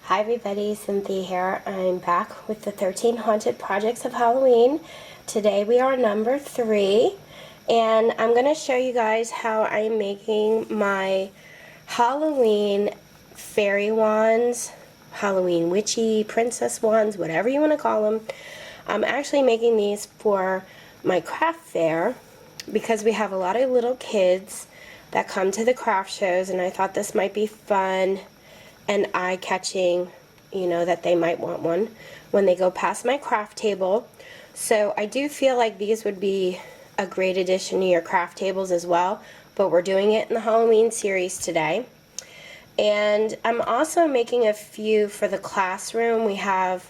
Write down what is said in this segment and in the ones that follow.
Hi everybody, Cynthia here. I'm back with the 13 Haunted Projects of Halloween. Today we are number 3, and I'm going to show you guys how I'm making my Halloween fairy wands, Halloween witchy, princess wands, whatever you want to call them. I'm actually making these for my craft fair because we have a lot of little kids that come to the craft shows, and I thought this might be fun and eye-catching, you know, that they might want one when they go past my craft table. So I do feel like these would be a great addition to your craft tables as well, but we're doing it in the Halloween series today. And I'm also making a few for the classroom. We have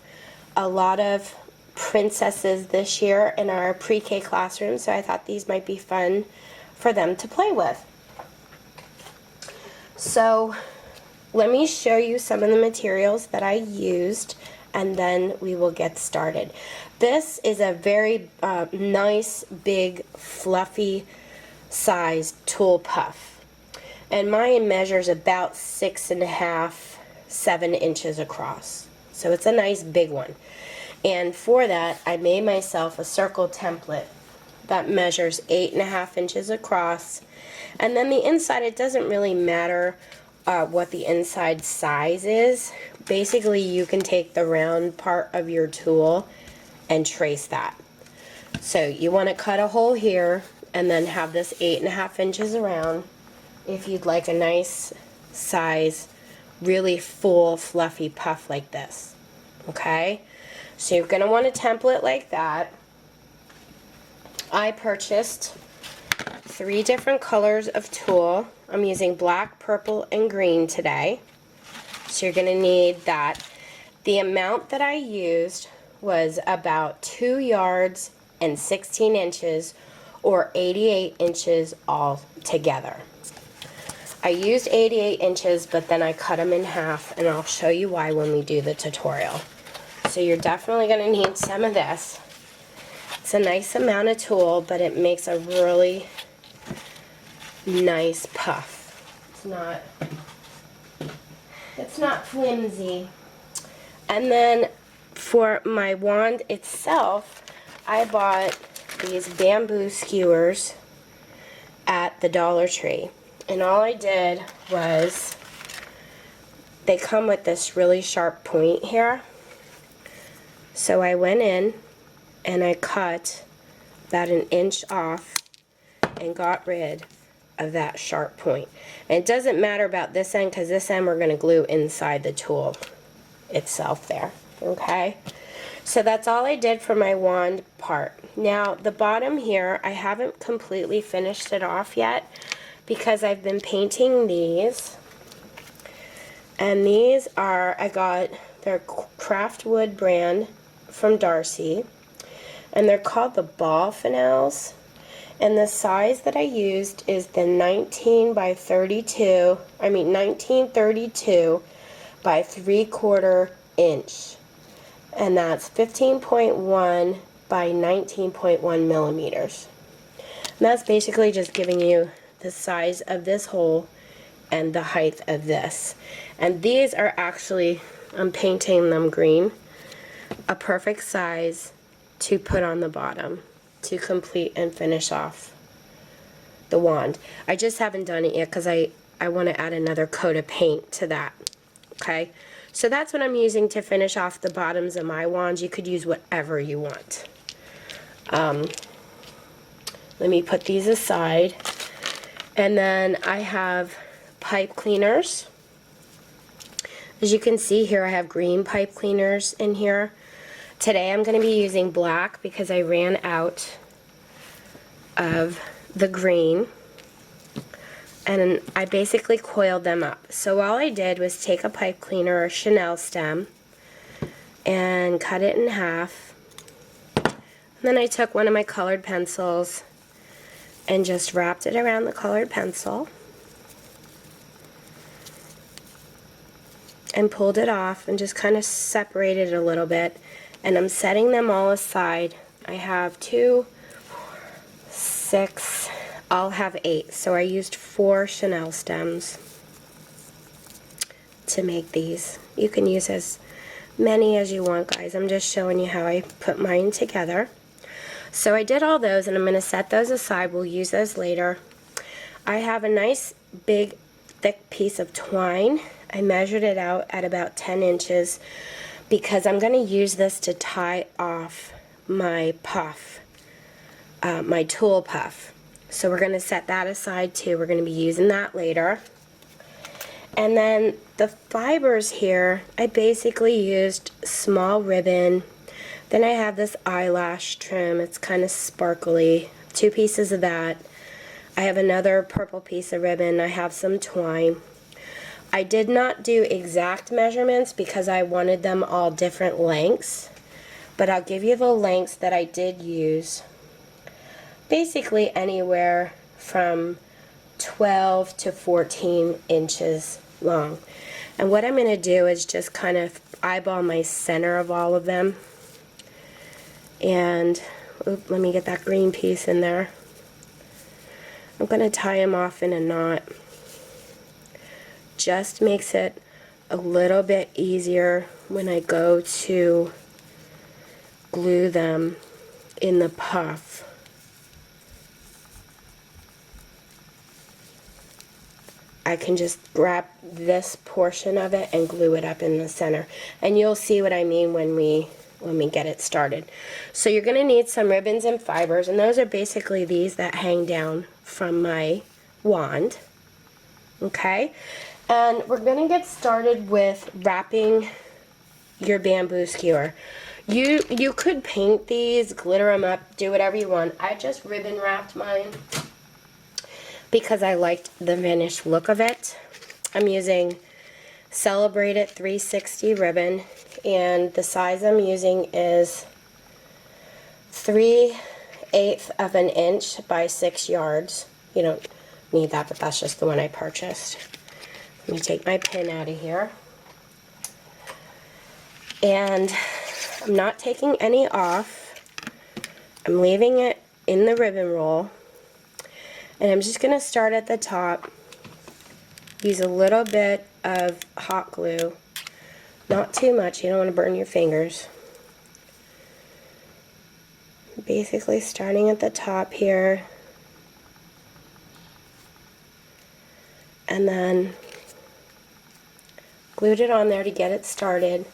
a lot of princesses this year in our pre-K classroom, so I thought these might be fun for them to play with. So let me show you some of the materials that I used, and then we will get started. This is a very nice, big, fluffy size tulle puff. And mine measures about 6.5, 7 inches across. So it's a nice big one. And for that, I made myself a circle template that measures 8.5 inches across. And then the inside, it doesn't really matter what the inside size is. Basically, you can take the round part of your tool and trace that. So you want to cut a hole here and then have this 8.5 inches around if you'd like a nice size, really full, fluffy puff like this. Okay? So you're going to want a template like that. I purchased 3 different colors of tulle. I'm using black, purple, and green today. So you're going to need that. The amount that I used was about 2 yards and 16 inches, or 88 inches all together. I used 88 inches, but then I cut them in half, and I'll show you why when we do the tutorial. So you're definitely going to need some of this. It's a nice amount of tulle, but it makes a really nice puff. It's not flimsy. And then for my wand itself, I bought these bamboo skewers at the Dollar Tree. And all I did was, they come with this really sharp point here. So I went in and I cut about 1 inch off and got rid of that sharp point. And it doesn't matter about this end, because this end we're going to glue inside the tool itself there. Okay? So that's all I did for my wand part. Now the bottom here, I haven't completely finished it off yet because I've been painting these. And these are, they're Craft Wood brand from Darcy. And they're called the ball finales. And the size that I used is the 1932 by 3/4 inch. And that's 15.1 by 19.1 millimeters. And that's basically just giving you the size of this hole and the height of this. And these are actually, I'm painting them green, a perfect size to put on the bottom to complete and finish off the wand. I just haven't done it yet because I want to add another coat of paint to that. Okay, so that's what I'm using to finish off the bottoms of my wands. You could use whatever you want. Let me put these aside. And then I have pipe cleaners. As you can see here, I have green pipe cleaners in here. Today I'm going to be using black because I ran out of the green, and I basically coiled them up. So all I did was take a pipe cleaner or Chanel stem and cut it in half. And then I took one of my colored pencils and just wrapped it around the colored pencil and pulled it off and just kind of separated it a little bit. And I'm setting them all aside. I have 2, 6, I'll have 8. So I used 4 Chanel stems to make these. You can use as many as you want, guys. I'm just showing you how I put mine together. So I did all those, and I'm going to set those aside. We'll use those later. I have a nice big thick piece of twine. I measured it out at about 10 inches because I'm going to use this to tie off my puff, my tulle puff. So we're going to set that aside too. We're going to be using that later. And then the fibers here, I basically used small ribbon. Then I have this eyelash trim. It's kind of sparkly. 2 pieces of that. I have another purple piece of ribbon. I have some twine. I did not do exact measurements because I wanted them all different lengths, but I'll give you the lengths that I did use. Basically anywhere from 12 to 14 inches long. And what I'm going to do is just kind of eyeball my center of all of them. And let me get that green piece in there. I'm going to tie them off in a knot. Just makes it a little bit easier when I go to glue them in the puff. I can just grab this portion of it and glue it up in the center. And you'll see what I mean when we get it started. So you're going to need some ribbons and fibers, and those are basically these that hang down from my wand. Okay? And we're going to get started with wrapping your bamboo skewer. You could paint these, glitter them up, do whatever you want. I just ribbon wrapped mine because I liked the finished look of it. I'm using Celebrate It 360 ribbon, and the size I'm using is 3/8 of an inch by 6 yards. You don't need that, but that's just the one I purchased. Let me take my pin out of here. And I'm not taking any off. I'm leaving it in the ribbon roll. And I'm just going to start at the top. Use a little bit of hot glue. Not too much, you don't want to burn your fingers. Basically starting at the top here. And then glued it on there to get it started.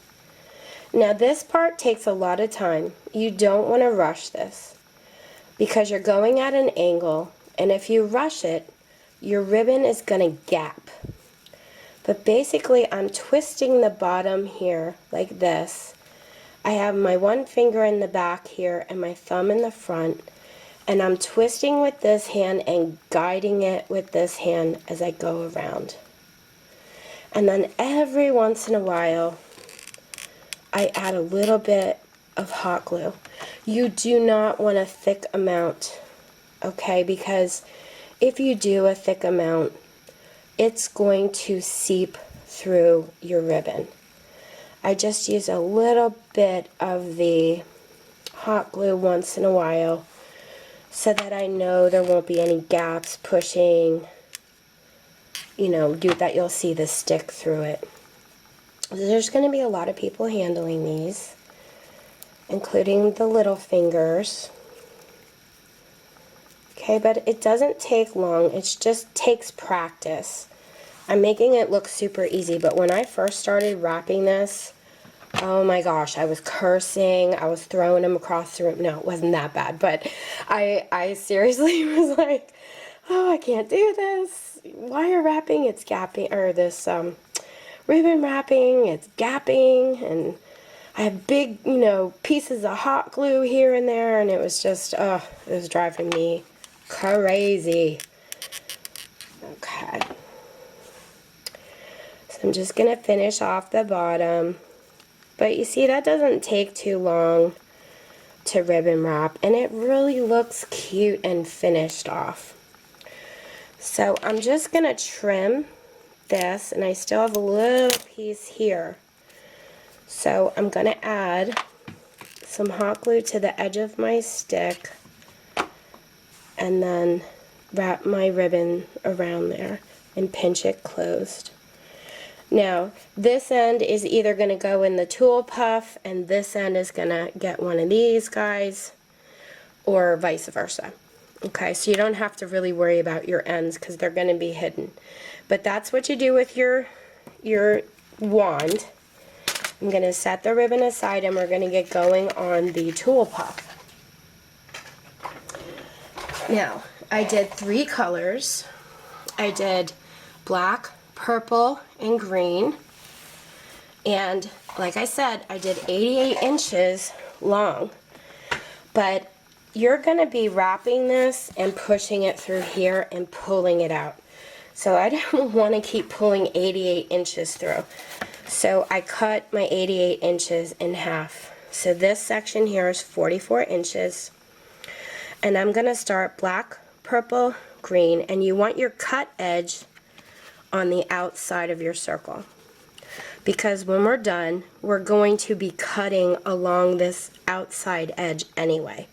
Now this part takes a lot of time. You don't want to rush this because you're going at an angle, and if you rush it, your ribbon is going to gap. But basically I'm twisting the bottom here like this. I have my one finger in the back here and my thumb in the front, and I'm twisting with this hand and guiding it with this hand as I go around. And then every once in a while I add a little bit of hot glue. You do not want a thick amount, okay, because if you do a thick amount, it's going to seep through your ribbon. I just use a little bit of the hot glue once in a while so that I know there won't be any gaps pushing, you know, that you'll see the stick through it. There's going to be a lot of people handling these, including the little fingers. Okay, but it doesn't take long. It just takes practice. I'm making it look super easy, but when I first started wrapping this, oh my gosh, I was cursing. I was throwing them across the room. No, it wasn't that bad, but I seriously was like, oh, I can't do this. Wire wrapping, it's gapping, or this ribbon wrapping, it's gapping, and I have big, you know, pieces of hot glue here and there, and it was just, it was driving me crazy. Okay. So I'm just going to finish off the bottom. But you see, that doesn't take too long to ribbon wrap, and it really looks cute and finished off. So I'm just going to trim this, and I still have a little piece here. So I'm going to add some hot glue to the edge of my stick and then wrap my ribbon around there and pinch it closed. Now, this end is either going to go in the tulle puff, and this end is going to get one of these guys, or vice versa. Okay, so you don't have to really worry about your ends because they're going to be hidden. But that's what you do with your wand. I'm going to set the ribbon aside, and we're going to get going on the tulle puff. Now, I did 3 colors. I did black, purple, and green. And like I said, I did 88 inches long. But you're going to be wrapping this and pushing it through here and pulling it out. So I don't want to keep pulling 88 inches through. So I cut my 88 inches in half. So this section here is 44 inches. And I'm going to start black, purple, green, and you want your cut edge on the outside of your circle. Because when we're done, we're going to be cutting along this outside edge anyway.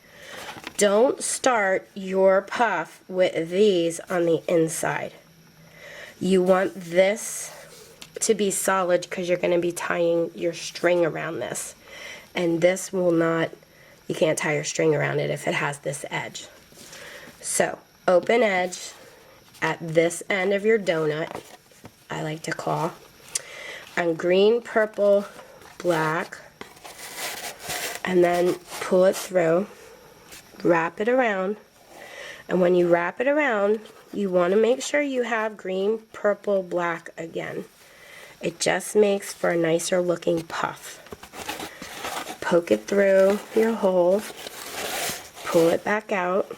Don't start your puff with these on the inside. You want this to be solid because you're going to be tying your string around this. And this will not, you can't tie your string around it if it has this edge. So, open edge at this end of your donut, I like to call, on green, purple, black, and then pull it through, wrap it around, and when you wrap it around, you want to make sure you have green, purple, black again. It just makes for a nicer looking puff. Poke it through your hole, pull it back out.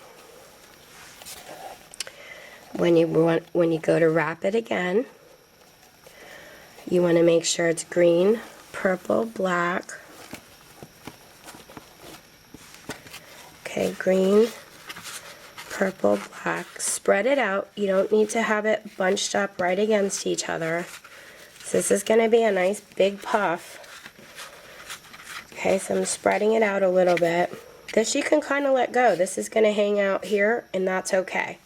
When you go to wrap it again, you want to make sure it's green, purple, black. Okay, green, purple, black. Spread it out. You don't need to have it bunched up right against each other. So this is going to be a nice big puff. Okay, so I'm spreading it out a little bit. This you can kind of let go. This is going to hang out here, and that's okay.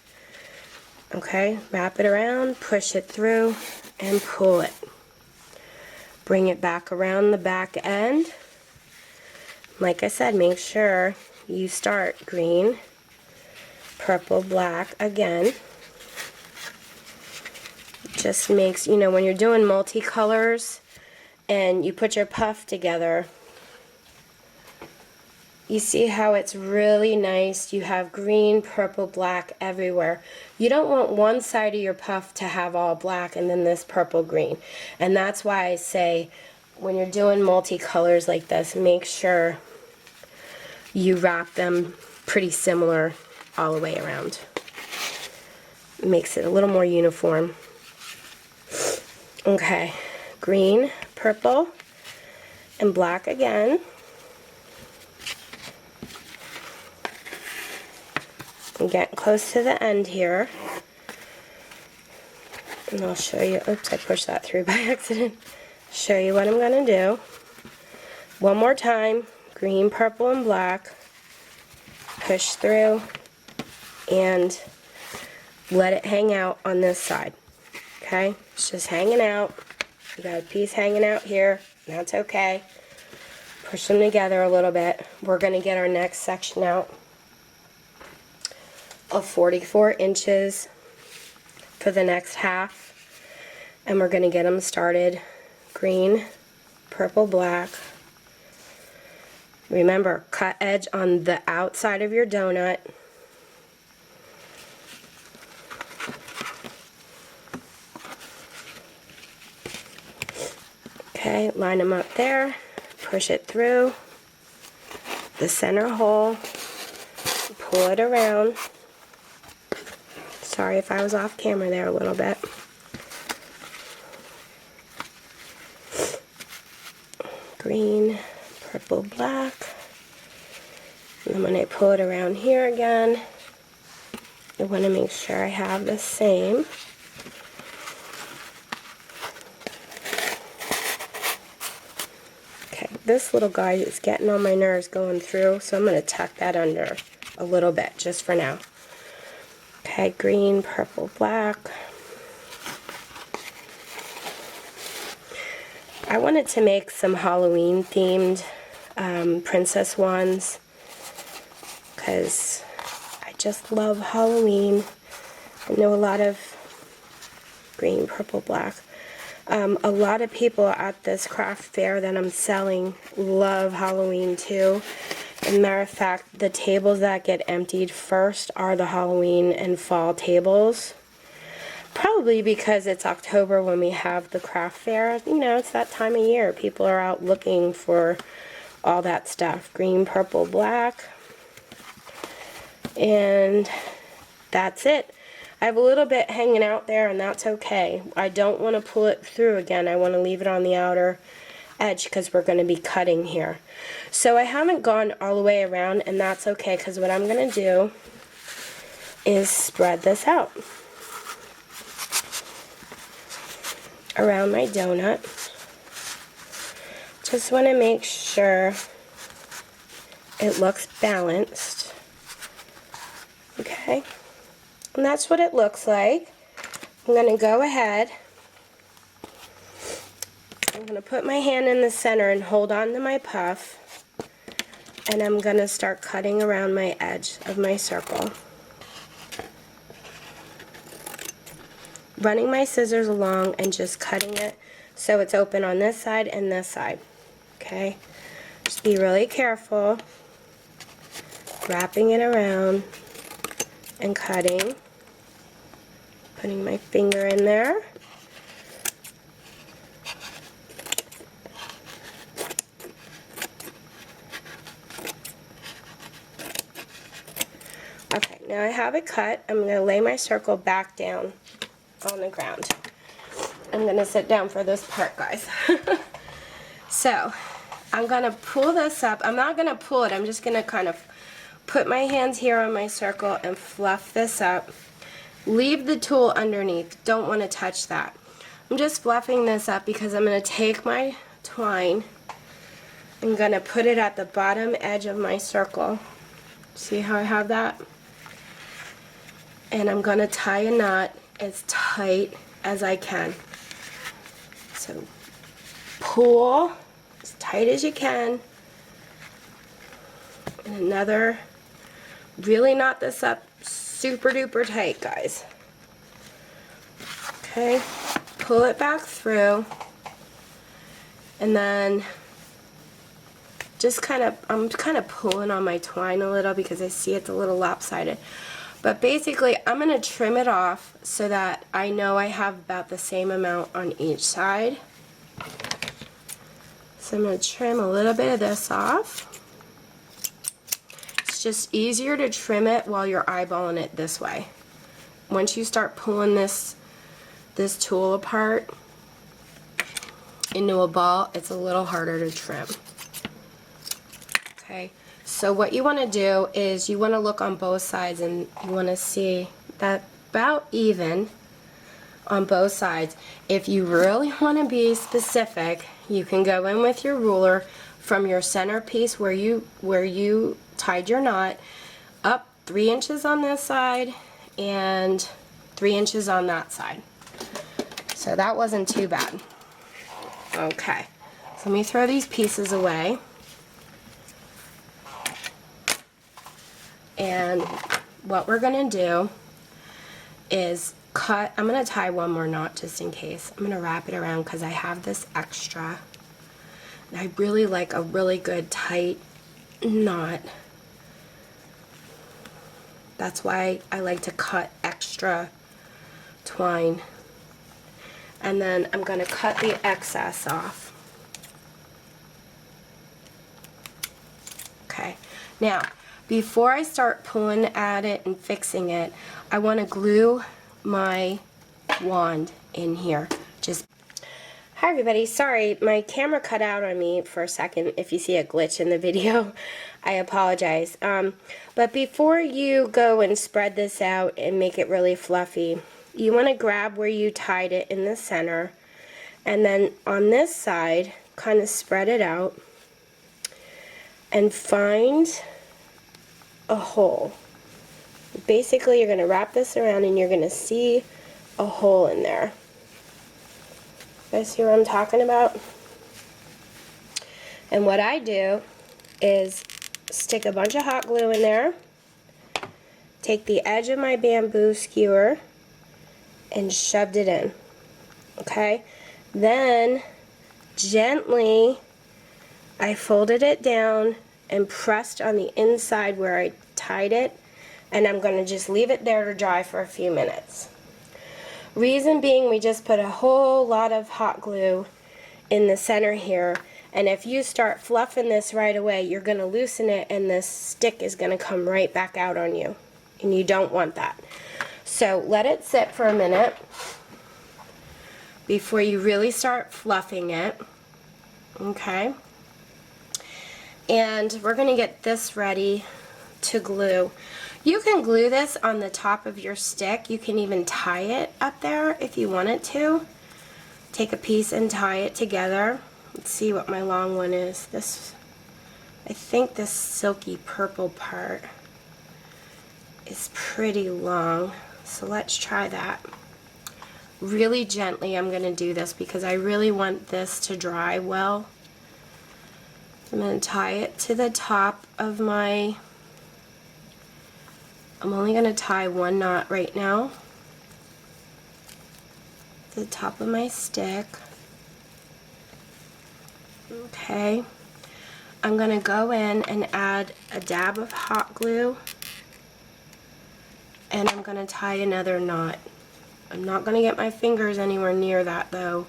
Okay, wrap it around, push it through, and pull it. Bring it back around the back end. Like I said, make sure you start green, purple, black again. Just makes, you know, when you're doing multicolors and you put your puff together, you see how it's really nice. You have green, purple, black everywhere. You don't want one side of your puff to have all black and then this purple, green. And that's why I say when you're doing multicolors like this, make sure you wrap them pretty similar all the way around. It makes it a little more uniform. Okay, green, purple, and black again. I'm getting close to the end here. And I'll show you, oops, I pushed that through by accident. Show you what I'm going to do. One more time, green, purple, and black. Push through and let it hang out on this side. Okay, it's just hanging out. You got a piece hanging out here, that's okay. Push them together a little bit. We're going to get our next section out of 44 inches for the next half, and we're going to get them started green, purple, black. Remember, cut edge on the outside of your donut. Okay, line them up there, push it through the center hole, pull it around. Sorry if I was off camera there a little bit. Green, purple, black. And then when I pull it around here again, I want to make sure I have the same. Okay, this little guy is getting on my nerves going through, so I'm going to tuck that under a little bit just for now. Okay, green, purple, black. I wanted to make some Halloween themed princess wands because I just love Halloween. I know a lot of green, purple, black. A lot of people at this craft fair that I'm selling love Halloween too. As a matter of fact, the tables that get emptied first are the Halloween and fall tables. Probably because it's October when we have the craft fair. You know, it's that time of year. People are out looking for all that stuff. Green, purple, black. And that's it. I have a little bit hanging out there, and that's okay. I don't want to pull it through again. I want to leave it on the outer edge because we're going to be cutting here. So I haven't gone all the way around, and that's okay because what I'm going to do is spread this out around my donut. Just want to make sure it looks balanced. Okay, and that's what it looks like. I'm going to go ahead, I'm going to put my hand in the center and hold on to my puff, and I'm going to start cutting around my edge of my circle. Running my scissors along and just cutting it so it's open on this side and this side. Okay, just be really careful, wrapping it around and cutting, putting my finger in there. Okay, now I have it cut. I'm going to lay my circle back down on the ground. I'm going to sit down for this part, guys. So, I'm going to pull this up. I'm not going to pull it. I'm just going to kind of put my hands here on my circle and fluff this up. Leave the tool underneath. Don't want to touch that. I'm just fluffing this up because I'm going to take my twine. I'm going to put it at the bottom edge of my circle. See how I have that? And I'm going to tie a knot as tight as I can. So pull as tight as you can. And another, really knot this up super duper tight, guys. Okay, pull it back through, and then just I'm kind of pulling on my twine a little because I see it's a little lopsided. But basically, I'm going to trim it off so that I know I have about the same amount on each side. So I'm going to trim a little bit of this off. It's just easier to trim it while you're eyeballing it this way. Once you start pulling this tool apart into a ball, it's a little harder to trim. Okay. So what you want to do is you want to look on both sides and you want to see that about even on both sides. If you really want to be specific, you can go in with your ruler from your center piece where you tied your knot up 3 inches on this side and 3 inches on that side. So that wasn't too bad. Okay, so let me throw these pieces away. And what we're going to do is cut. I'm going to tie one more knot just in case. I'm going to wrap it around because I have this extra. And I really like a really good tight knot. That's why I like to cut extra twine. And then I'm going to cut the excess off. Okay, now before I start pulling at it and fixing it, I want to glue my wand in here. Hi everybody, sorry, my camera cut out on me for a second. If you see a glitch in the video, I apologize. But before you go and spread this out and make it really fluffy, you want to grab where you tied it in the center, and then on this side, kind of spread it out and find a hole. Basically, you're going to wrap this around and you're going to see a hole in there. You guys see what I'm talking about? And what I do is stick a bunch of hot glue in there, take the edge of my bamboo skewer and shoved it in. Okay? Then gently I folded it down and pressed on the inside where I tied it, and I'm going to just leave it there to dry for a few minutes. Reason being, we just put a whole lot of hot glue in the center here, and if you start fluffing this right away, you're going to loosen it and this stick is going to come right back out on you, and you don't want that. So let it sit for a minute before you really start fluffing it. Okay? And we're going to get this ready to glue. You can glue this on the top of your stick. You can even tie it up there if you wanted to. Take a piece and tie it together. Let's see what my long one is. I think this silky purple part is pretty long. So let's try that. Really gently I'm going to do this because I really want this to dry well. I'm going to tie it to the top of my, I'm only going to tie one knot right now, to the top of my stick. Okay. I'm going to go in and add a dab of hot glue, and I'm going to tie another knot. I'm not going to get my fingers anywhere near that though,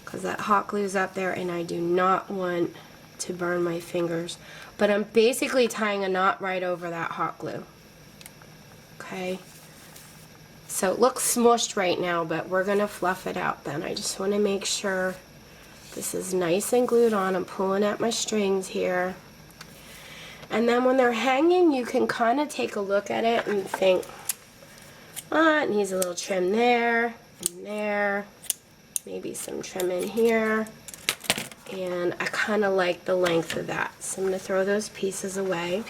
because that hot glue's up there and I do not want to burn my fingers. But I'm basically tying a knot right over that hot glue. Okay, so it looks smushed right now, but we're gonna fluff it out then. I just want to make sure this is nice and glued on. I'm pulling at my strings here, and then when they're hanging, you can kind of take a look at it and think, it needs a little trim there and there, maybe some trim in here. And I kind of like the length of that, so I'm going to throw those pieces away.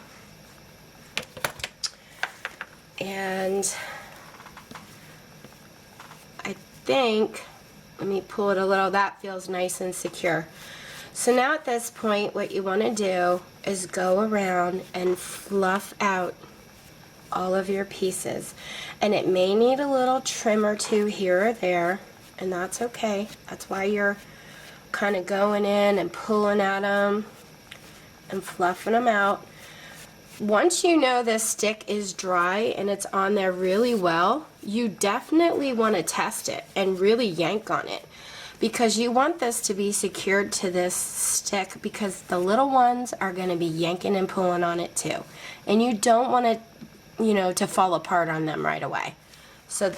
And I think, let me pull it a little, that feels nice and secure. So now at this point, what you want to do is go around and fluff out all of your pieces. And it may need a little trim or two here or there, and that's okay. That's why you're kind of going in and pulling at them and fluffing them out. Once you know this stick is dry and it's on there really well, you definitely want to test it and really yank on it, because you want this to be secured to this stick, because the little ones are going to be yanking and pulling on it too, and you don't want it, you know, to fall apart on them right away. So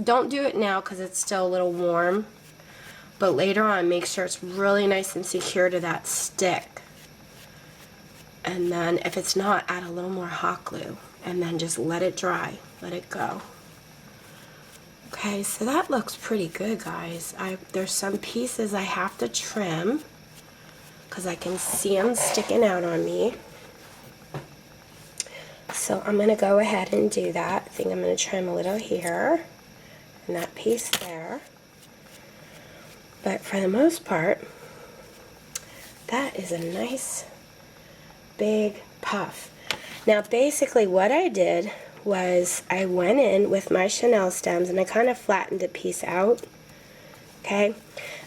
don't do it now because it's still a little warm. But later on, make sure it's really nice and secure to that stick. And then if it's not, add a little more hot glue. And then just let it dry. Let it go. Okay, so that looks pretty good, guys. There's some pieces I have to trim because I can see them sticking out on me. So I'm going to go ahead and do that. I think I'm going to trim a little here and that piece there. But for the most part, that is a nice big puff. Now basically what I did was I went in with my chenille stems and I kind of flattened a piece out. Okay?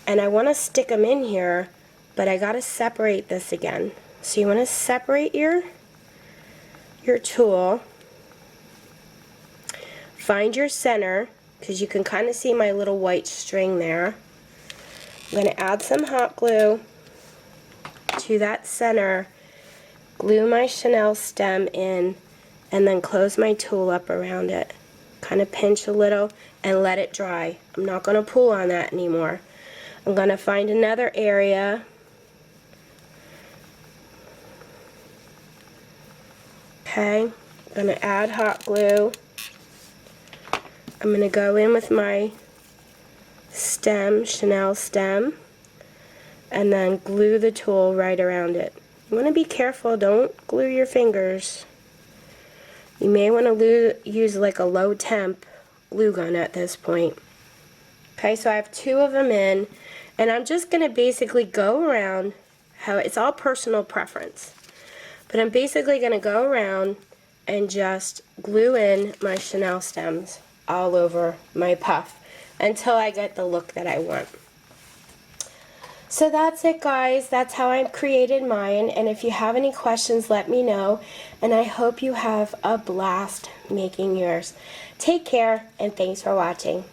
And I want to stick them in here, but I got to separate this again. So you want to separate your tool, find your center, because you can kind of see my little white string there. I'm going to add some hot glue to that center, glue my chenille stem in, and then close my tool up around it. Kind of pinch a little and let it dry. I'm not going to pull on that anymore. I'm going to find another area. Okay, I'm going to add hot glue. I'm going to go in with my chenille stem, and then glue the tool right around it. You want to be careful, don't glue your fingers. You may want to use like a low temp glue gun at this point. Okay, so I have two of them in, and I'm just going to basically go around how it's all personal preference. But I'm basically going to go around and just glue in my chenille stems all over my puff until I get the look that I want. So that's it, guys. That's how I created mine, and if you have any questions, let me know, and I hope you have a blast making yours. Take care, and thanks for watching.